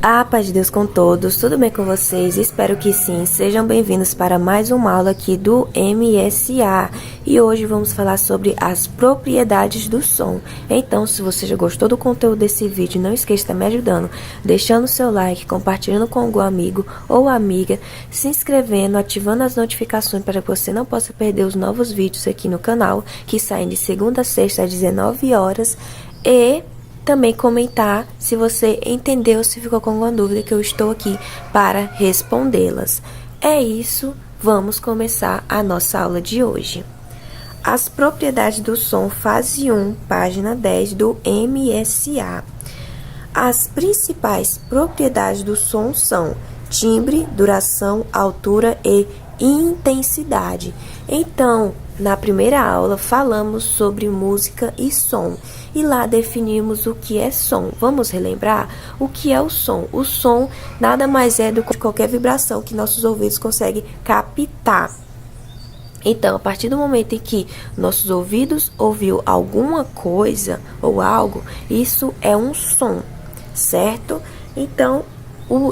A paz de Deus com todos, tudo bem com vocês? Espero que sim. Sejam bem-vindos para mais uma aula aqui do MSA. E hoje vamos falar sobre as propriedades do som. Então, se você já gostou do conteúdo desse vídeo, não esqueça de estar me ajudando, deixando o seu like, compartilhando com algum amigo ou amiga, se inscrevendo, ativando as notificações para que você não possa perder os novos vídeos aqui no canal, que saem de segunda a sexta às 19 horas. E também comentar se você entendeu, se ficou com alguma dúvida, que eu estou aqui para respondê-las. É isso, vamos começar a nossa aula de hoje. As propriedades do som, fase 1, página 10 do MSA. As principais propriedades do som são timbre, duração, altura e intensidade. Então, na primeira aula, falamos sobre música e som. E lá definimos o que é som. Vamos relembrar o que é o som. O som nada mais é do que qualquer vibração que nossos ouvidos conseguem captar. Então, a partir do momento em que nossos ouvidos ouviu alguma coisa ou algo, isso é um som, certo? Então,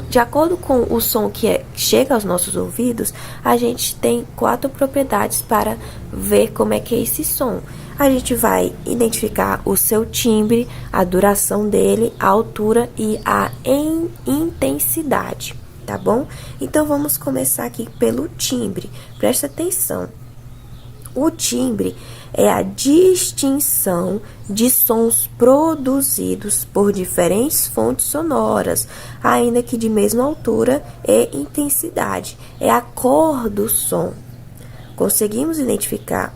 de acordo com o som que chega aos nossos ouvidos, a gente tem 4 propriedades para ver como é que é esse som. A gente vai identificar o seu timbre, a duração dele, a altura e a intensidade, tá bom? Então, vamos começar aqui pelo timbre. Presta atenção. O timbre é a distinção de sons produzidos por diferentes fontes sonoras, ainda que de mesma altura e intensidade. É a cor do som. Conseguimos identificar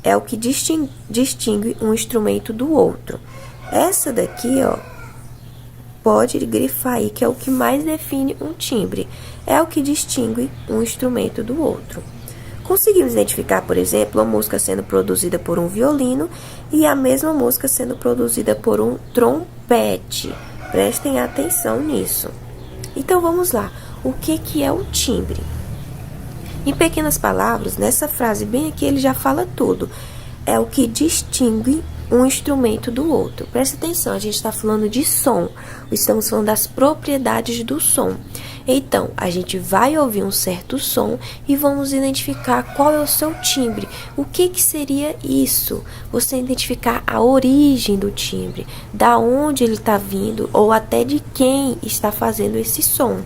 é o que distingue um instrumento do outro. Essa daqui, pode grifar aí, que é o que mais define um timbre. É o que distingue um instrumento do outro. Conseguimos identificar, por exemplo, a música sendo produzida por um violino e a mesma música sendo produzida por um trompete. Prestem atenção nisso. Então, vamos lá. O que é o timbre? Em pequenas palavras, nessa frase bem aqui, ele já fala tudo. É o que distingue um instrumento do outro. Presta atenção, a gente está falando de som. Estamos falando das propriedades do som. Então, a gente vai ouvir um certo som e vamos identificar qual é o seu timbre. O que seria isso? Você identificar a origem do timbre, da onde ele está vindo ou até de quem está fazendo esse som.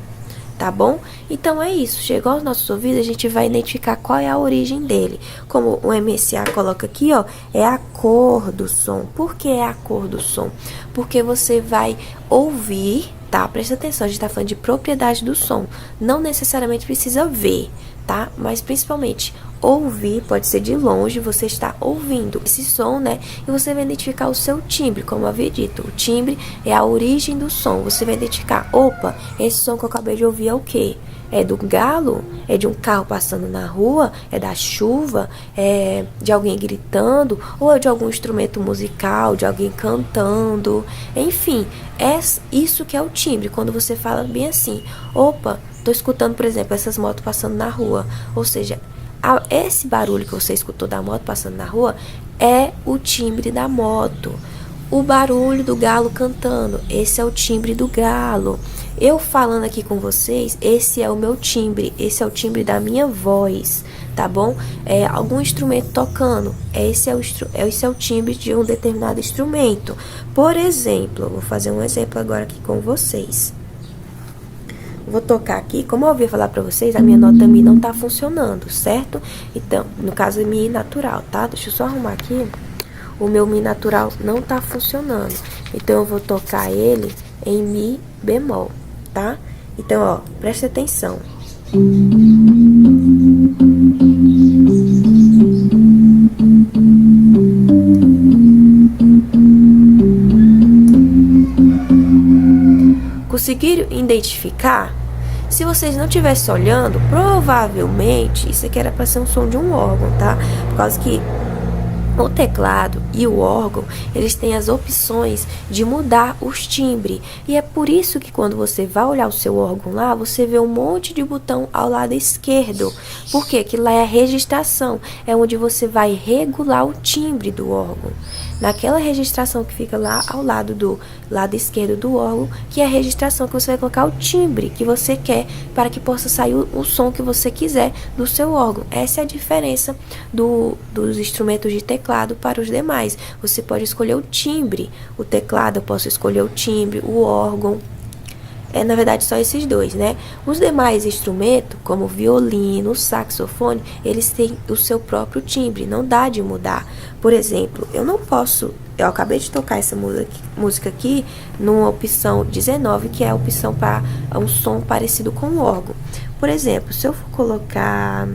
Tá bom? Então, é isso. Chegou aos nossos ouvidos, a gente vai identificar qual é a origem dele. Como o MSA coloca aqui, é a cor do som. Por que é a cor do som? Porque você vai ouvir, tá? Presta atenção, a gente tá falando de propriedade do som. Não necessariamente precisa ver, tá? Mas principalmente ouvir, pode ser de longe, você está ouvindo esse som, né? E você vai identificar o seu timbre, como eu havia dito. O timbre é a origem do som. Você vai identificar, opa, esse som que eu acabei de ouvir é o quê? É do galo? É de um carro passando na rua? É da chuva? É de alguém gritando? Ou é de algum instrumento musical? De alguém cantando? Enfim, é isso que é o timbre. Quando você fala bem assim, opa, tô escutando, por exemplo, essas motos passando na rua. Ou seja, esse barulho que você escutou da moto passando na rua é o timbre da moto. O barulho do galo cantando, esse é o timbre do galo. Eu falando aqui com vocês, esse é o meu timbre, esse é o timbre da minha voz, tá bom? É algum instrumento tocando, esse é o timbre de um determinado instrumento. Por exemplo, vou fazer um exemplo agora aqui com vocês. Vou tocar aqui, como eu ouvi falar pra vocês, a minha nota Mi não tá funcionando, certo? Então, no caso, é Mi natural, tá? Deixa eu só arrumar aqui. O meu Mi natural não tá funcionando. Então, eu vou tocar ele em Mi bemol, tá? Então, presta atenção. Conseguiram identificar? Se vocês não estivessem olhando, provavelmente isso aqui era para ser um som de um órgão, tá? Por causa que o teclado e o órgão, eles têm as opções de mudar os timbres. E é por isso que quando você vai olhar o seu órgão lá, você vê um monte de botão ao lado esquerdo. Porque aquilo lá é a registração, é onde você vai regular o timbre do órgão. naquela registração que fica lá ao lado do lado esquerdo do órgão, que é a registração que você vai colocar o timbre que você quer para que possa sair o som que você quiser do seu órgão. Essa é a diferença dos instrumentos de teclado para os demais. Você pode escolher o timbre, o teclado eu posso escolher o timbre, o órgão. Na verdade, só esses dois, né? Os demais instrumentos, como violino, saxofone, eles têm o seu próprio timbre, não dá de mudar. Por exemplo, eu acabei de tocar essa música aqui numa opção 19, que é a opção para um som parecido com o órgão. Por exemplo, se eu for colocar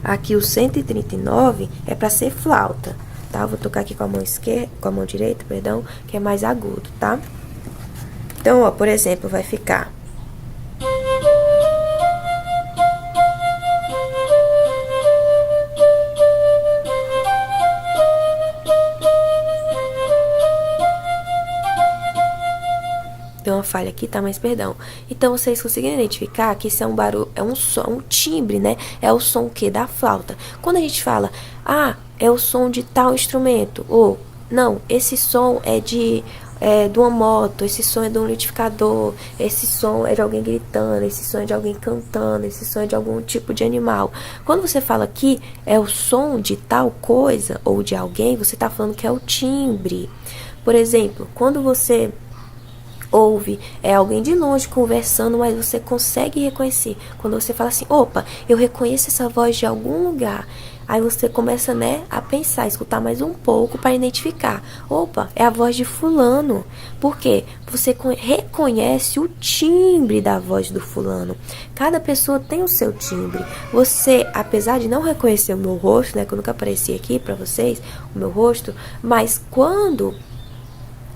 aqui o 139, é para ser flauta, tá? Eu vou tocar aqui com a mão esquerda, com a mão direita, perdão, que é mais agudo, tá? Então, ó, por exemplo, vai ficar. Tem uma falha aqui, tá? Mas perdão. Então, vocês conseguem identificar que isso é um barulho, é um som, um timbre, né? É o som que da flauta. Quando a gente fala, é o som de tal instrumento, ou não, esse som é de uma moto, esse som é de um liquidificador, esse som é de alguém gritando, esse som é de alguém cantando, esse som é de algum tipo de animal. Quando você fala que é o som de tal coisa ou de alguém, você está falando que é o timbre. Por exemplo, quando você ouve alguém de longe conversando, mas você consegue reconhecer. Quando você fala assim, opa, eu reconheço essa voz de algum lugar. Aí você começa, né, a pensar, escutar mais um pouco para identificar. Opa, é a voz de fulano. Por quê? Você reconhece o timbre da voz do fulano. Cada pessoa tem o seu timbre. Você, apesar de não reconhecer o meu rosto, né, que eu nunca apareci aqui para vocês, o meu rosto, mas quando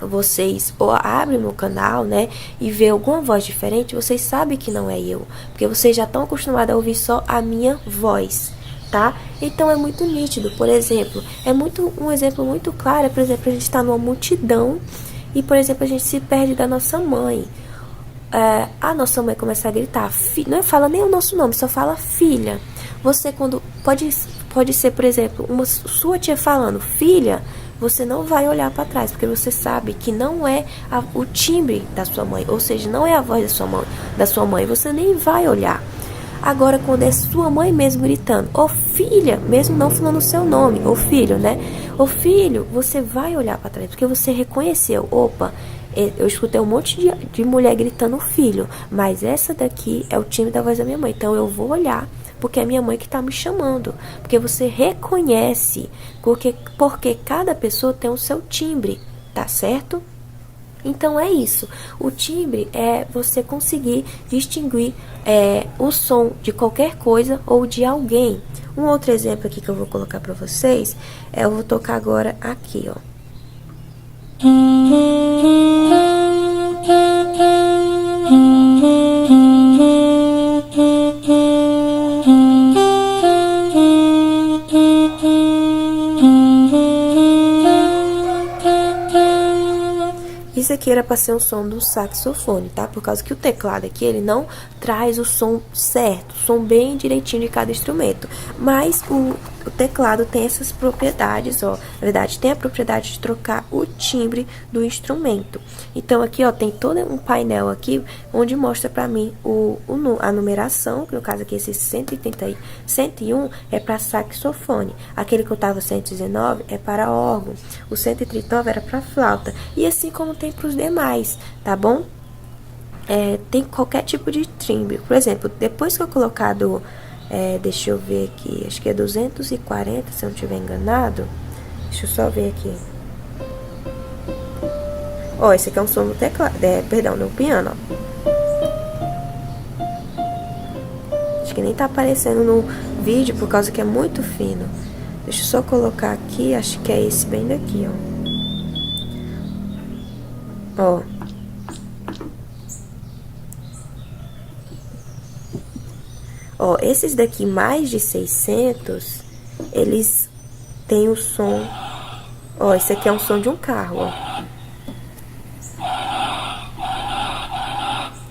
vocês abrem meu canal, né, e vê alguma voz diferente, vocês sabem que não é eu, porque vocês já estão acostumados a ouvir só a minha voz, tá? Então é muito nítido. Por exemplo, um exemplo muito claro, por exemplo, a gente está numa multidão e, por exemplo, a gente se perde da nossa mãe. A nossa mãe começa a gritar, não fala nem o nosso nome, só fala filha. Você, quando pode ser, por exemplo, sua tia falando filha, você não vai olhar para trás, porque você sabe que não é o timbre da sua mãe, ou seja, não é a voz da sua mãe, você nem vai olhar. Agora, quando é sua mãe mesmo gritando, ô filha, mesmo não falando o seu nome, ô filho, né? Ô filho, você vai olhar para trás, porque você reconheceu, opa, eu escutei um monte de mulher gritando filho, mas essa daqui é o timbre da voz da minha mãe, então eu vou olhar, porque é minha mãe que está me chamando. Porque você reconhece, porque cada pessoa tem o seu timbre, tá certo? Então é isso. O timbre é você conseguir distinguir o som de qualquer coisa ou de alguém. Um outro exemplo aqui que eu vou colocar para vocês, eu vou tocar agora aqui, ó. Isso aqui era para ser um som do saxofone, tá? Por causa que o teclado aqui, ele não traz o som certo, o som bem direitinho de cada instrumento. Mas o teclado tem essas propriedades, ó. Na verdade, tem a propriedade de trocar o timbre do instrumento. Então, aqui, ó, tem todo um painel aqui, onde mostra pra mim a numeração, que no caso aqui, esse 101 é para saxofone. Aquele que eu tava 119 é para órgão. O 139 era para flauta. E assim como tem para os demais, tá bom? Tem qualquer tipo de timbre. Por exemplo, depois que eu colocar deixa eu ver aqui, acho que é 240, se eu não estiver enganado. Deixa eu só ver aqui. Ó, esse aqui é um som no teclado, perdão, no piano, ó. Acho que nem tá aparecendo no vídeo, por causa que é muito fino. Deixa eu só colocar aqui, acho que é esse bem daqui, ó. Ó. Ó, esses daqui mais de 600, eles têm o som. Ó, esse aqui é um som de um carro, ó.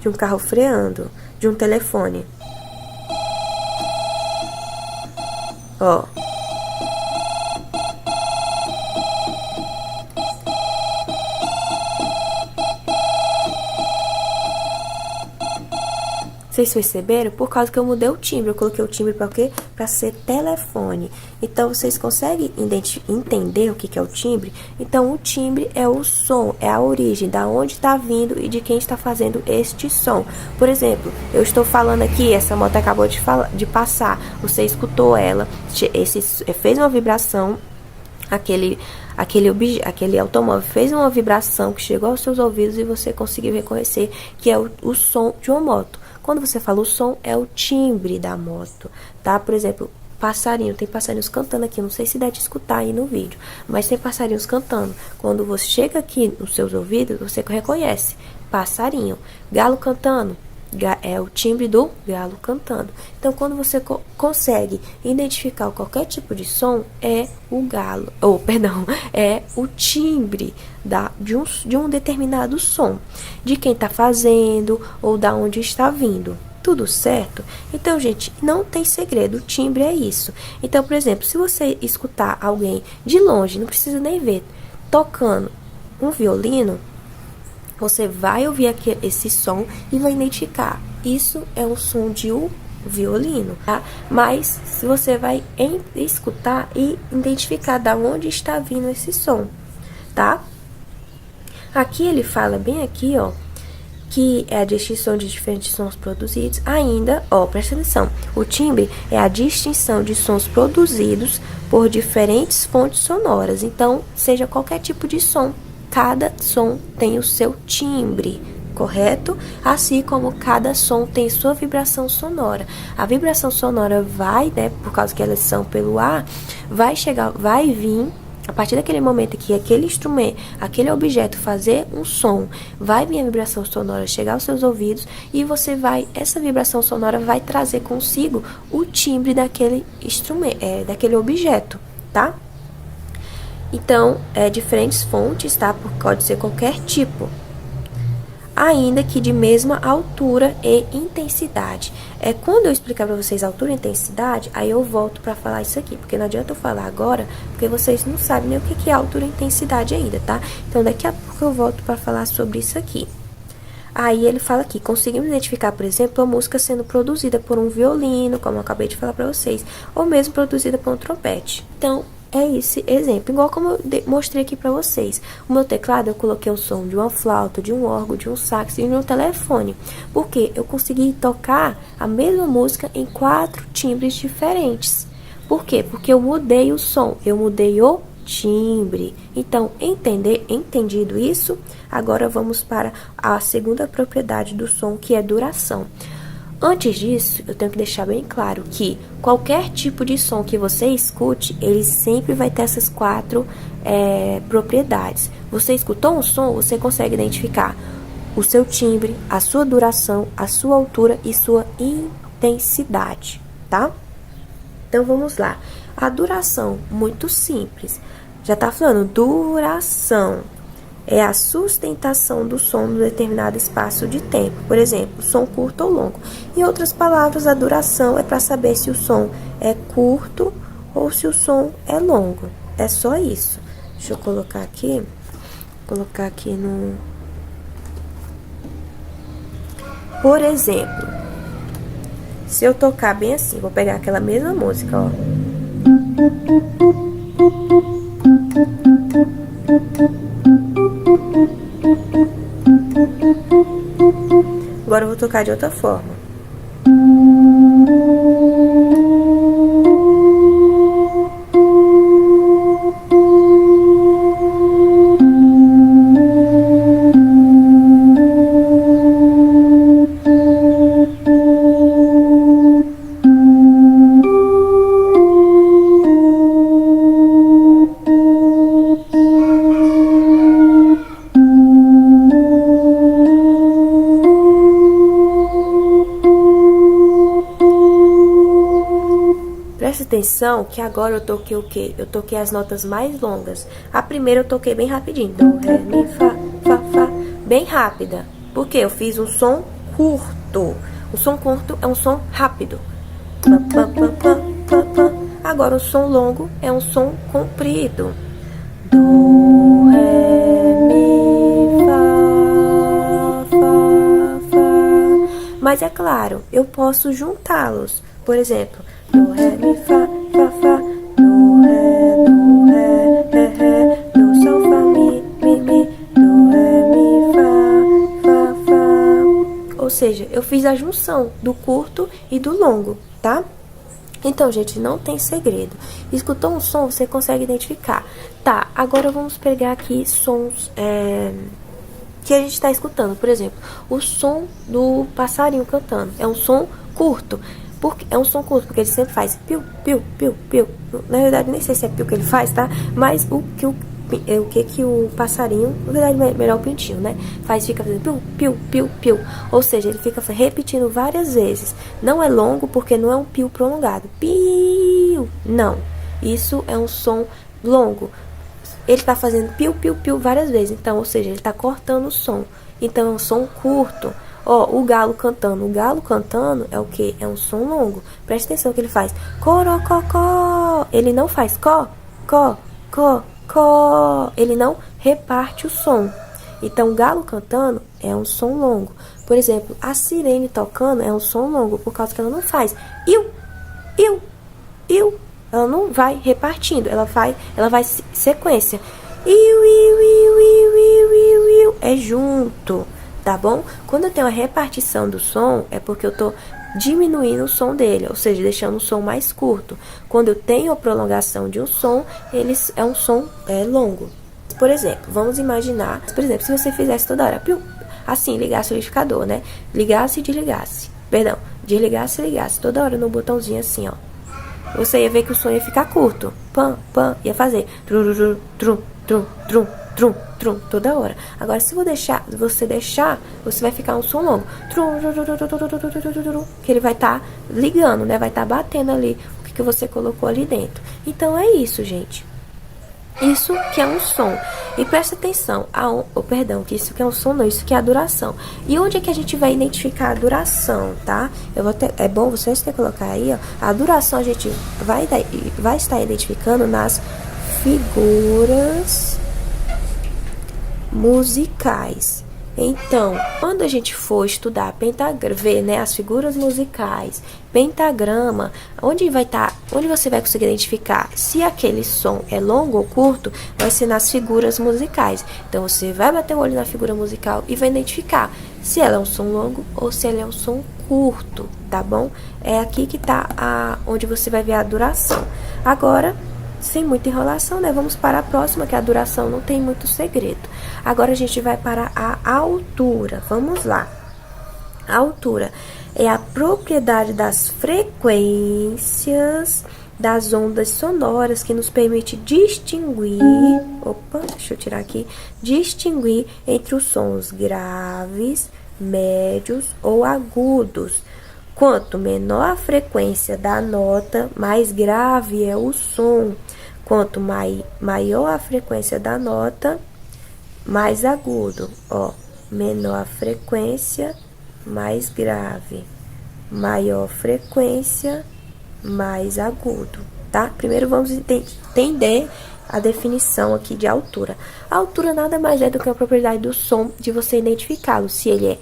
De um carro freando, de um telefone. Ó. Vocês perceberam? Por causa que eu mudei o timbre. Eu coloquei o timbre para quê? Para ser telefone. Então, vocês conseguem entender o que é o timbre? Então, o timbre é o som, é a origem, da onde está vindo e de quem está fazendo este som. Por exemplo, eu estou falando aqui, essa moto acabou de passar. Você escutou ela, fez uma vibração, aquele automóvel fez uma vibração que chegou aos seus ouvidos e você conseguiu reconhecer que é o som de uma moto. Quando você fala o som, é o timbre da moto, tá? Por exemplo, passarinho, tem passarinhos cantando aqui, não sei se dá de escutar aí no vídeo, mas tem passarinhos cantando. Quando você chega aqui nos seus ouvidos, você reconhece passarinho. Galo cantando, é o timbre do galo cantando. Então, quando você consegue identificar qualquer tipo de som, é o galo, é o timbre de um determinado som, de quem está fazendo ou da onde está vindo. Tudo certo? Então, gente, não tem segredo, o timbre é isso. Então, por exemplo, se você escutar alguém de longe, não precisa nem ver, tocando um violino, você vai ouvir esse som e vai identificar. Isso é o som de um violino, tá? Mas se você vai escutar e identificar da onde está vindo esse som, tá? Aqui ele fala bem aqui, ó, que é a distinção de diferentes sons produzidos. Ainda, ó, presta atenção, o timbre é a distinção de sons produzidos por diferentes fontes sonoras. Então, seja qualquer tipo de som, cada som tem o seu timbre, correto? Assim como cada som tem sua vibração sonora. A vibração sonora vai, né, por causa que elas são pelo ar, vai vir a partir daquele momento que aquele instrumento, aquele objeto fazer um som, vai vir a vibração sonora chegar aos seus ouvidos e essa vibração sonora vai trazer consigo o timbre daquele instrumento, daquele objeto, tá? Então, diferentes fontes, tá? Pode ser qualquer tipo. Ainda que de mesma altura e intensidade. Quando eu explicar para vocês altura e intensidade, aí eu volto para falar isso aqui, porque não adianta eu falar agora, porque vocês não sabem nem o que é altura e intensidade ainda, tá? Então, daqui a pouco eu volto para falar sobre isso aqui. Aí ele fala aqui, conseguimos identificar, por exemplo, a música sendo produzida por um violino, como eu acabei de falar para vocês, ou mesmo produzida por um trompete. Então, é esse exemplo, igual como eu mostrei aqui pra vocês. O meu teclado, eu coloquei o som de uma flauta, de um órgão, de um sax e de um telefone. Porque eu consegui tocar a mesma música em 4 timbres diferentes. Por quê? Porque eu mudei o som, eu mudei o timbre. Então, entendido isso, agora vamos para a segunda propriedade do som, que é duração. Antes disso, eu tenho que deixar bem claro que qualquer tipo de som que você escute, ele sempre vai ter essas 4 propriedades. Você escutou um som, você consegue identificar o seu timbre, a sua duração, a sua altura e sua intensidade, tá? Então, vamos lá. A duração, muito simples. Já tá falando, duração é a sustentação do som em determinado espaço de tempo. Por exemplo, som curto ou longo. Em outras palavras, a duração é para saber se o som é curto ou se o som é longo. É só isso. Deixa eu colocar aqui. No... Por exemplo, se eu tocar bem assim, vou pegar aquela mesma música, ó. Agora eu vou tocar de outra forma. Presta atenção que agora eu toquei o quê? Eu toquei as notas mais longas. A primeira eu toquei bem rapidinho. Do, ré, mi, fá, fá, fá. Bem rápida. Porque eu fiz um som curto. O som curto é um som rápido. Pá, pá, pá, pá, pá, pá. Agora o som longo é um som comprido. Do, ré, mi, fá, fá, fá. Mas é claro, eu posso juntá-los. Por exemplo, do, ré, mi, fá, fá, fá, do, ré, ré, do, sol, fá, mi, do, ré, mi, fá, fá, fá. Ou seja, eu fiz a junção do curto e do longo, tá? Então, gente, não tem segredo. Escutou um som, você consegue identificar. Tá, agora vamos pegar aqui sons que a gente está escutando. Por exemplo, o som do passarinho cantando. É um som curto. É um som curto, porque ele sempre faz piu, piu, piu, piu. Na verdade, nem sei se é piu que ele faz, tá? Mas o que o passarinho, na verdade, melhor o pintinho, né? Fica fazendo piu, piu, piu, piu. Ou seja, ele fica repetindo várias vezes. Não é longo, porque não é um piu prolongado. Piu! Não. Isso é um som longo. Ele tá fazendo piu, piu, piu várias vezes. Então, ou seja, ele tá cortando o som. Então, é um som curto. Ó, o galo cantando. O galo cantando é o quê? É um som longo. Presta atenção que ele faz. Corococó. Ele não faz có, có, có, có. Ele não reparte o som. Então, o galo cantando é um som longo. Por exemplo, a sirene tocando é um som longo, por causa que ela não faz iu, iu, iu. Ela não vai repartindo, ela vai sequência. Iu, iu, iu, iu, iu, iu, iu. É junto, tá bom? Quando eu tenho a repartição do som, é porque eu tô diminuindo o som dele, ou seja, deixando o som mais curto. Quando eu tenho a prolongação de um som, é um som longo. Por exemplo, vamos imaginar, por exemplo, se você fizesse toda hora, piu, assim, ligasse o liquidificador, né? Ligasse e desligasse. Perdão, desligasse e ligasse, toda hora no botãozinho assim, ó. Você ia ver que o som ia ficar curto. Pam, pam, ia fazer trum, trum, trum, trum, trum, trum, toda hora. Agora, se você deixar, você vai ficar um som longo. Trum, que ele vai estar ligando, né? Vai estar batendo ali o que você colocou ali dentro. Então, é isso, gente. Isso que é um som. E presta atenção, perdão, que isso que é um som não, isso que é a duração. E onde é que a gente vai identificar a duração, tá? É bom vocês ter colocar aí, ó. A duração a gente vai estar identificando nas figuras musicais. Então, quando a gente for estudar ver, né, as figuras musicais, pentagrama, onde você vai conseguir identificar se aquele som é longo ou curto, vai ser nas figuras musicais. Então, você vai bater o olho na figura musical e vai identificar se ela é um som longo ou se ela é um som curto, tá bom? É aqui que tá onde você vai ver a duração. Agora, sem muita enrolação, né? Vamos para a próxima, que a duração não tem muito segredo. Agora a gente vai para a altura. Vamos lá. A altura é a propriedade das frequências das ondas sonoras que nos permite distinguir... Opa, deixa eu tirar aqui. Distinguir entre os sons graves, médios ou agudos. Quanto menor a frequência da nota, mais grave é o som. Quanto maior a frequência da nota, mais agudo. Ó, menor a frequência, mais grave. Maior frequência, mais agudo, tá? Primeiro vamos entender a definição aqui de altura. A altura nada mais é do que a propriedade do som, de você identificá-lo, se ele é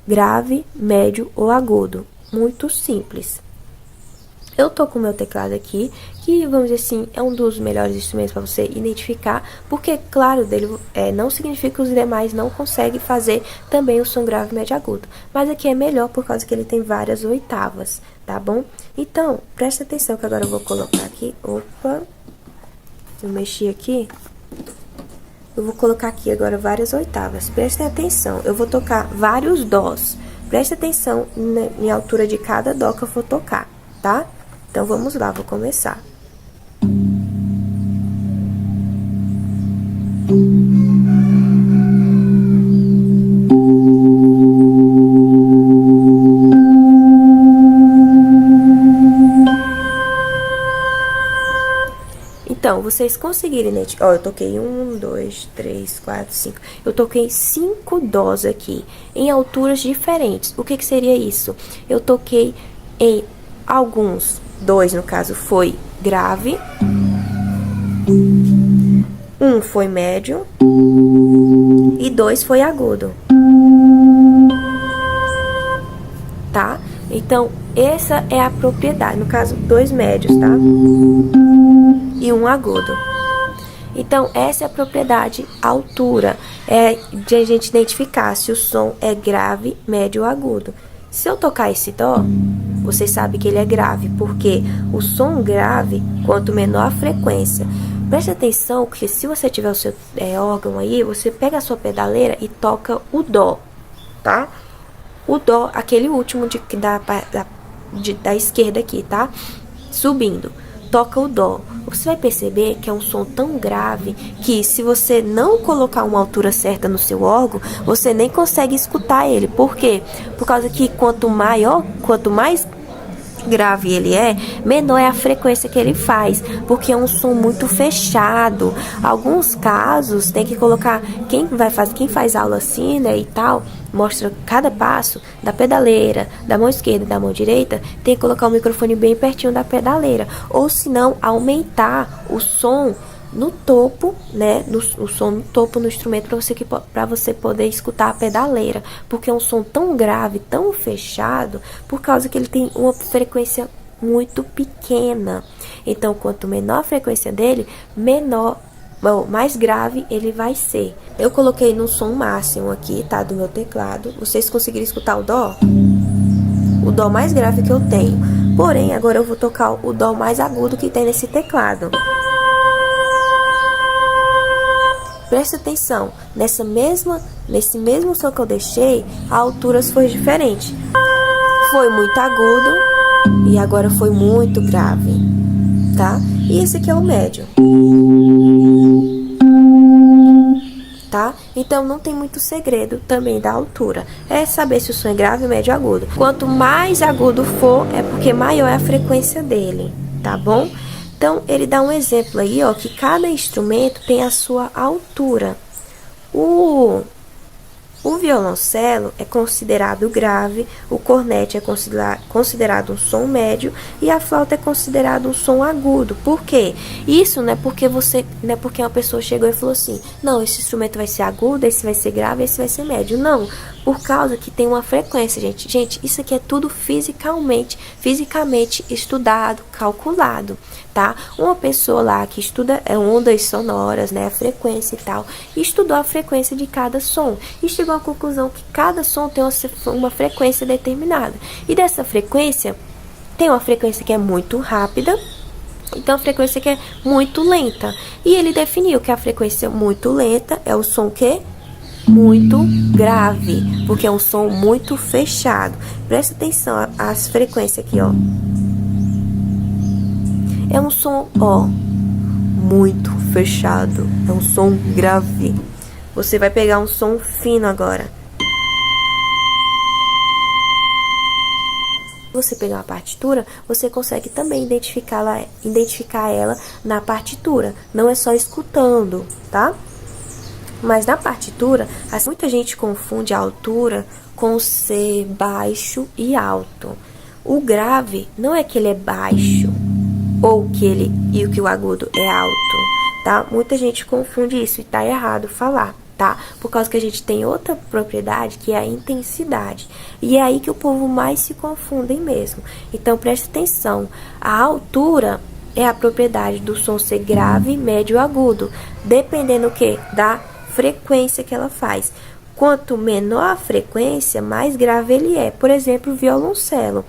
grave, médio ou agudo. Muito simples. Eu tô com o meu teclado aqui, que, vamos dizer assim, é um dos melhores instrumentos para você identificar, porque, claro, dele não significa que os demais não conseguem fazer também o som grave, médio e agudo. Mas aqui é melhor por causa que ele tem várias oitavas, tá bom? Então, presta atenção que agora eu vou colocar aqui. Opa! Eu mexi aqui. Eu vou colocar aqui agora várias oitavas. Prestem atenção, eu vou tocar vários dós. Preste atenção na altura de cada dó que eu for tocar, tá? Então, vamos lá, vou começar. Então, vocês conseguirem, né? Ó, eu toquei 1, 2, 3, 4, 5. Eu toquei 5 dós aqui, em alturas diferentes. O que que seria isso? Eu toquei em alguns, 2 no caso, foi grave. 1 foi médio. E 2 foi agudo. tá? Então, essa é a propriedade, no caso, 2 médios, tá? E um agudo. Então, essa é a propriedade altura, é de a gente identificar se o som é grave, médio ou agudo. Se eu tocar esse dó, você sabe que ele é grave, porque o som grave, quanto menor a frequência. Preste atenção que se você tiver o seu órgão aí, você pega a sua pedaleira e toca o dó, tá? O dó, aquele último da esquerda aqui, tá? Subindo. Toca o dó. Você vai perceber que é um som tão grave que se você não colocar uma altura certa no seu órgão, você nem consegue escutar ele. Por quê? Por causa que quanto mais grave ele é, menor é a frequência que ele faz, porque é um som muito fechado. Alguns casos tem que colocar, quem faz aula assim, né, e tal, mostra cada passo da pedaleira, da mão esquerda e da mão direita, tem que colocar o microfone bem pertinho da pedaleira, ou se não, aumentar o som no topo, né, o som no topo no instrumento para você poder escutar a pedaleira, porque é um som tão grave, tão fechado, por causa que ele tem uma frequência muito pequena. Então, quanto menor a frequência dele, mais grave ele vai ser. Eu coloquei no som máximo aqui, tá, do meu teclado. Vocês conseguiram escutar o dó? O dó mais grave que eu tenho. Porém, agora eu vou tocar o dó mais agudo que tem nesse teclado. Presta atenção, nesse mesmo som que eu deixei, a altura foi diferente. Foi muito agudo e agora foi muito grave, tá? E esse aqui é o médio, tá? Então não tem muito segredo também da altura. É saber se o som é grave, médio ou agudo. Quanto mais agudo for, é porque maior é a frequência dele, tá bom? Então, ele dá um exemplo aí, ó, que cada instrumento tem a sua altura. O violoncelo é considerado grave, o cornete é considerado um som médio e a flauta é considerado um som agudo. Por quê? Isso não é porque uma pessoa chegou e falou assim: não, esse instrumento vai ser agudo, esse vai ser grave, esse vai ser médio. Não, por causa que tem uma frequência, gente. Gente, isso aqui é tudo fisicamente estudado, calculado, tá? Uma pessoa lá que estuda ondas sonoras, né, a frequência e tal, estudou a frequência de cada som e chegou à conclusão que cada som tem uma frequência determinada. E dessa frequência, tem uma frequência que é muito rápida, então a frequência que é muito lenta. E ele definiu que a frequência muito lenta é o som que muito grave, porque é um som muito fechado. Presta atenção às frequências aqui, ó. É um som, ó, muito fechado. É um som grave. Você vai pegar um som fino agora. Se você pegar uma partitura, você consegue também identificar ela na partitura. Não é só escutando, tá? Mas na partitura, muita gente confunde a altura com ser baixo e alto. O grave não é que ele é baixo ou que o agudo é alto, tá? Muita gente confunde isso e tá errado falar, tá? Por causa que a gente tem outra propriedade que é a intensidade. E é aí que o povo mais se confundem mesmo. Então preste atenção, a altura é a propriedade do som ser grave, médio ou agudo, dependendo o quê? Da frequência que ela faz. Quanto menor a frequência, mais grave ele é. Por exemplo, o violoncelo.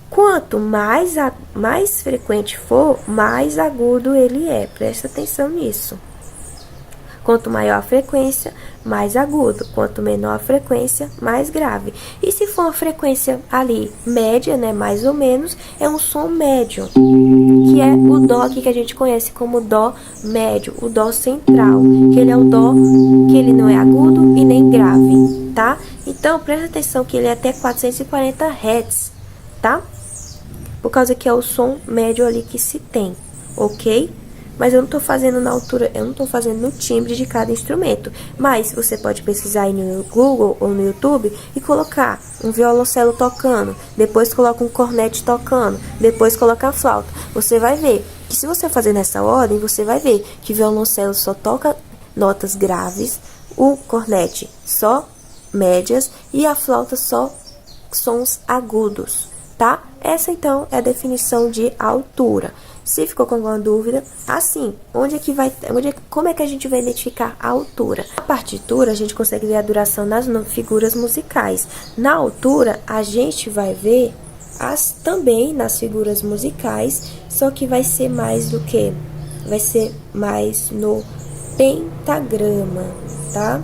Quanto mais frequente for, mais agudo ele é. Presta atenção nisso. Quanto maior a frequência, mais agudo. Quanto menor a frequência, mais grave. E se for uma frequência ali média, né, mais ou menos, é um som médio, que é o dó aqui que a gente conhece como dó médio, o dó central, que ele é o dó que ele não é agudo e nem grave, tá? Então, presta atenção que ele é até 440 Hz, tá? Por causa que é o som médio ali que se tem, ok? Mas eu não tô fazendo na altura, eu não tô fazendo no timbre de cada instrumento. Mas você pode pesquisar aí no Google ou no YouTube e colocar um violoncelo tocando, depois coloca um cornete tocando, depois coloca a flauta. Você vai ver que se você fazer nessa ordem, você vai ver que o violoncelo só toca notas graves, o cornete só médias e a flauta só sons agudos, tá? Essa, então, é a definição de altura. Se ficou com alguma dúvida, assim, como é que a gente vai identificar a altura? Na partitura, a gente consegue ver a duração nas figuras musicais. Na altura, a gente vai ver também nas figuras musicais, só que vai ser mais do que? Vai ser mais no pentagrama, tá?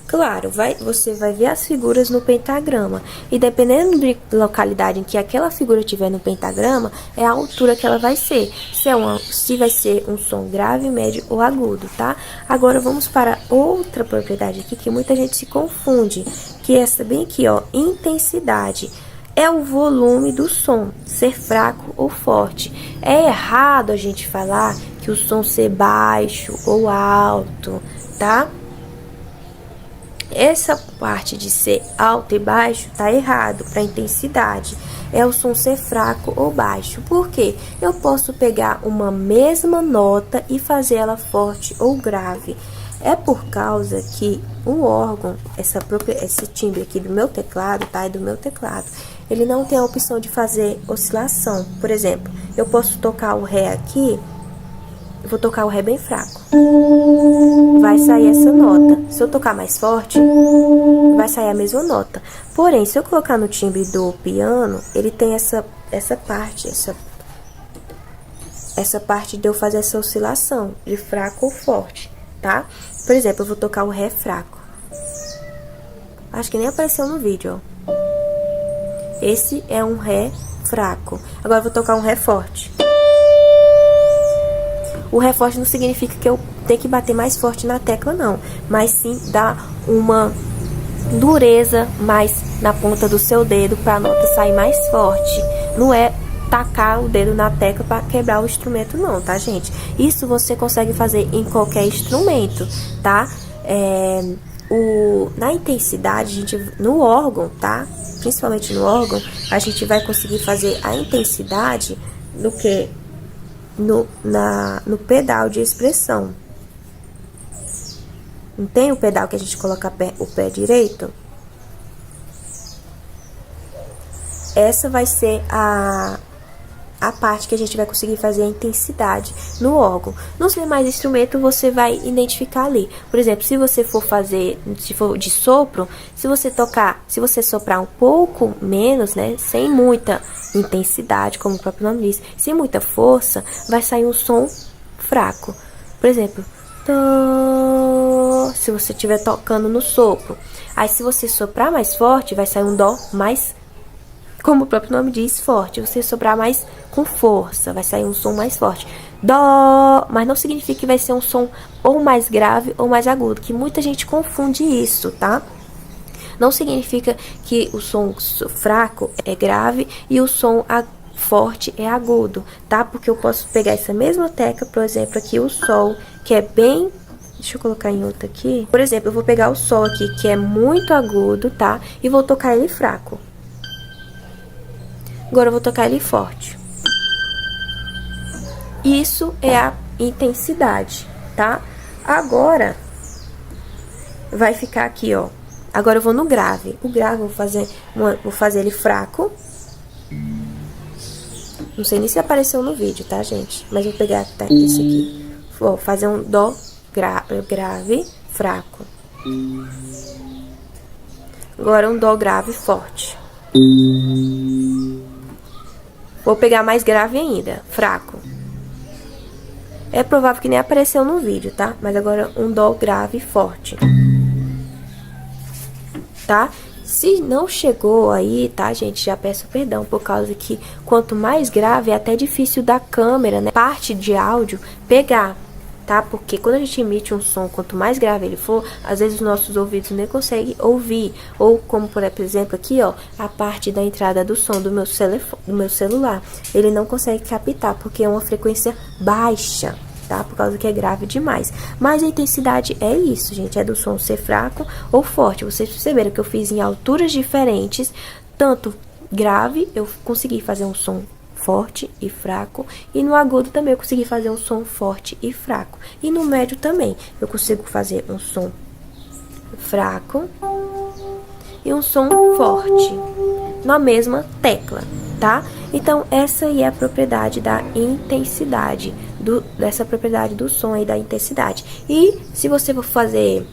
Claro, você vai ver as figuras no pentagrama. E dependendo da localidade em que aquela figura estiver no pentagrama, é a altura que ela vai ser. Se vai ser um som grave, médio ou agudo, tá? Agora vamos para outra propriedade aqui que muita gente se confunde. Que é essa bem aqui, ó, intensidade. É o volume do som, ser fraco ou forte. É errado a gente falar que o som ser baixo ou alto, tá? Essa parte de ser alto e baixo tá errado para intensidade. É o som ser fraco ou baixo. Por quê? Eu posso pegar uma mesma nota e fazer ela forte ou grave. É por causa que o órgão, esse timbre aqui do meu teclado, tá? É do meu teclado. Ele não tem a opção de fazer oscilação. Por exemplo, eu posso tocar o Ré aqui. Eu vou tocar o Ré bem fraco. Vai sair essa nota. Se eu tocar mais forte, vai sair a mesma nota. Porém, se eu colocar no timbre do piano, ele tem essa parte de eu fazer essa oscilação de fraco ou forte, tá? Por exemplo, eu vou tocar o Ré fraco. Acho que nem apareceu no vídeo, ó. Esse é um Ré fraco. Agora eu vou tocar um Ré forte. O Ré forte não significa que eu tenho que bater mais forte na tecla, não. Mas sim dá uma dureza mais na ponta do seu dedo para a nota sair mais forte. Não é tacar o dedo na tecla para quebrar o instrumento, não, tá, gente? Isso você consegue fazer em qualquer instrumento, tá? Na intensidade, no órgão, tá? Principalmente no órgão, a gente vai conseguir fazer a intensidade do que? No pedal de expressão. Não tem o pedal que a gente coloca o pé direito? Essa vai ser a parte que a gente vai conseguir fazer a intensidade no órgão. Nos demais instrumentos, você vai identificar ali. Por exemplo, se você for de sopro, se você soprar um pouco menos, né, sem muita intensidade, como o próprio nome diz, sem muita força, vai sair um som fraco. Por exemplo, dó, se você estiver tocando no sopro. Aí, se você soprar mais forte, vai sair um dó mais, como o próprio nome diz, forte. Você soprar mais com força, vai sair um som mais forte. Dó, mas não significa que vai ser um som ou mais grave ou mais agudo, que muita gente confunde isso, tá? Não significa que o som fraco é grave e o som forte é agudo, tá? Porque eu posso pegar essa mesma tecla, por exemplo, aqui o Sol, que é bem... Deixa eu colocar em outra aqui. Por exemplo, eu vou pegar o Sol aqui, que é muito agudo, tá? E vou tocar ele fraco. Agora eu vou tocar ele forte. Isso é a intensidade, tá? Agora, vai ficar aqui, ó. Agora eu vou no grave. O grave eu vou fazer ele fraco. Não sei nem se apareceu no vídeo, tá, gente? Mas eu vou pegar esse aqui. Vou fazer um dó grave fraco. Agora um dó grave forte. Vou pegar mais grave ainda, fraco. É provável que nem apareceu no vídeo, tá? Mas agora um dó grave forte. Tá? Se não chegou aí, tá, gente? Já peço perdão, por causa que quanto mais grave é até difícil da câmera, né? Parte de áudio pegar, tá? Porque quando a gente emite um som, quanto mais grave ele for, às vezes os nossos ouvidos nem conseguem ouvir. Ou como, por exemplo, aqui, ó, a parte da entrada do som do meu celular. Ele não consegue captar, porque é uma frequência baixa, tá? Por causa que é grave demais. Mas a intensidade é isso, gente. É do som ser fraco ou forte. Vocês perceberam que eu fiz em alturas diferentes. Tanto grave, eu consegui fazer um som forte e fraco. E no agudo também eu consegui fazer um som forte e fraco. E no médio também eu consigo fazer um som fraco e um som forte na mesma tecla, tá? Então, essa aí é a propriedade da intensidade, dessa propriedade do som aí, da intensidade. E se você for fazer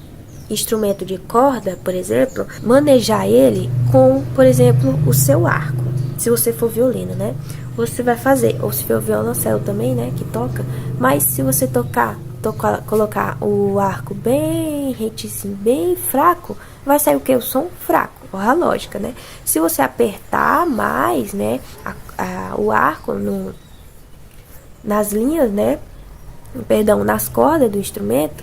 instrumento de corda, por exemplo, manejar ele com, por exemplo, o seu arco. Se você for violino, né? Você vai fazer, ou se for violoncelo também, né? Que toca. Mas se você colocar o arco bem retinho, bem fraco, vai sair o que? O som fraco. Olha a lógica, né? Se você apertar mais, né? O arco nas linhas, né? Perdão, nas cordas do instrumento,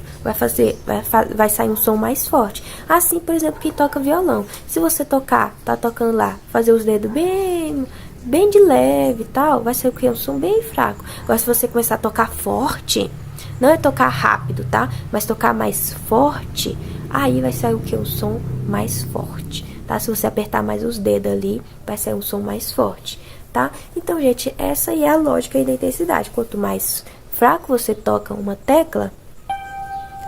vai sair um som mais forte. Assim, por exemplo, quem toca violão. Se você tá tocando lá, fazer os dedos bem de leve e tal, vai sair o que? Um som bem fraco. Agora, se você começar a tocar forte, não é tocar rápido, tá? Mas tocar mais forte, aí vai sair o que? Um som mais forte, tá? Se você apertar mais os dedos ali, vai sair um som mais forte, tá? Então, gente, essa aí é a lógica aí da intensidade. Quanto mais fraco você toca uma tecla,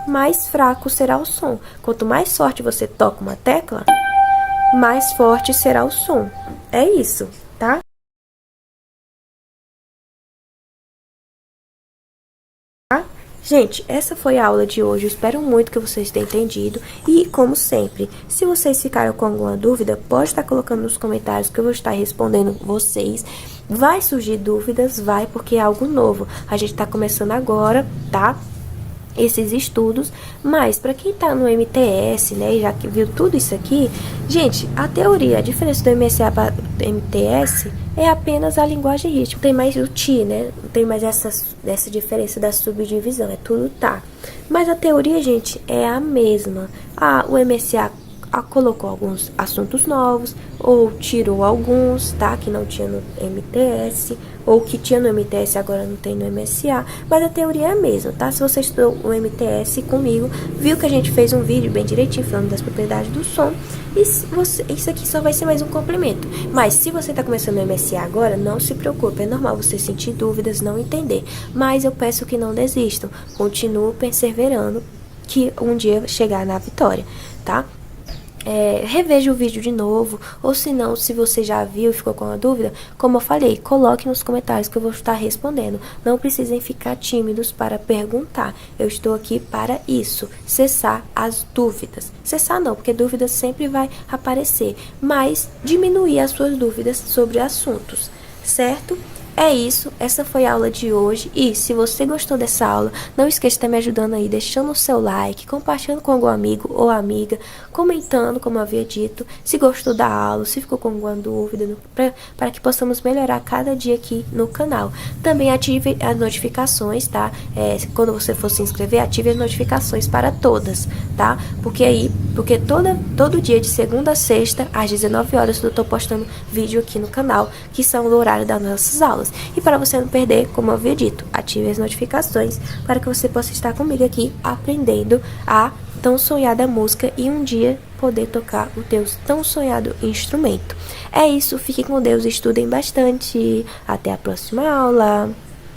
mais fraco será o som. Quanto mais forte você toca uma tecla, mais forte será o som. É isso, tá? Gente, essa foi a aula de hoje. Eu espero muito que vocês tenham entendido. E, como sempre, se vocês ficaram com alguma dúvida, pode estar colocando nos comentários que eu vou estar respondendo vocês. Vai surgir dúvidas, vai, porque é algo novo. A gente tá começando agora, tá? Esses estudos, mas para quem tá no MTS, né, e já que viu tudo isso aqui, gente, a teoria, a diferença do MSA para MTS é apenas a linguagem rítmica, tem mais o TI, né, não tem mais essa diferença da subdivisão, é tudo tá, mas a teoria, gente, é a mesma. O MSA colocou alguns assuntos novos, ou tirou alguns, tá, que não tinha no MTS, ou que tinha no MTS agora não tem no MSA, mas a teoria é a mesma, tá? Se você estudou o MTS comigo, viu que a gente fez um vídeo bem direitinho falando das propriedades do som, e isso aqui só vai ser mais um complemento. Mas se você tá começando o MSA agora, não se preocupe, é normal você sentir dúvidas, não entender, mas eu peço que não desistam, continuem perseverando, que um dia chegar na vitória, tá? Reveja o vídeo de novo, ou se não, se você já viu e ficou com a dúvida, como eu falei, coloque nos comentários que eu vou estar respondendo. Não precisem ficar tímidos para perguntar, eu estou aqui para isso, cessar as dúvidas. Cessar não, porque dúvidas sempre vai aparecer, mas diminuir as suas dúvidas sobre assuntos, certo? É isso, essa foi a aula de hoje, e se você gostou dessa aula, não esqueça de estar me ajudando aí, deixando o seu like, compartilhando com algum amigo ou amiga, comentando, como eu havia dito, se gostou da aula, se ficou com alguma dúvida, para que possamos melhorar cada dia aqui no canal. Também ative as notificações, tá? Quando você for se inscrever, ative as notificações para todas, tá? Porque todo dia, de segunda a sexta, às 19 horas, eu tô postando vídeo aqui no canal, que são do horário das nossas aulas. E para você não perder, como eu havia dito, ative as notificações para que você possa estar comigo aqui aprendendo a tão sonhada música e um dia poder tocar o teu tão sonhado instrumento. É isso, fiquem com Deus, estudem bastante. Até a próxima aula.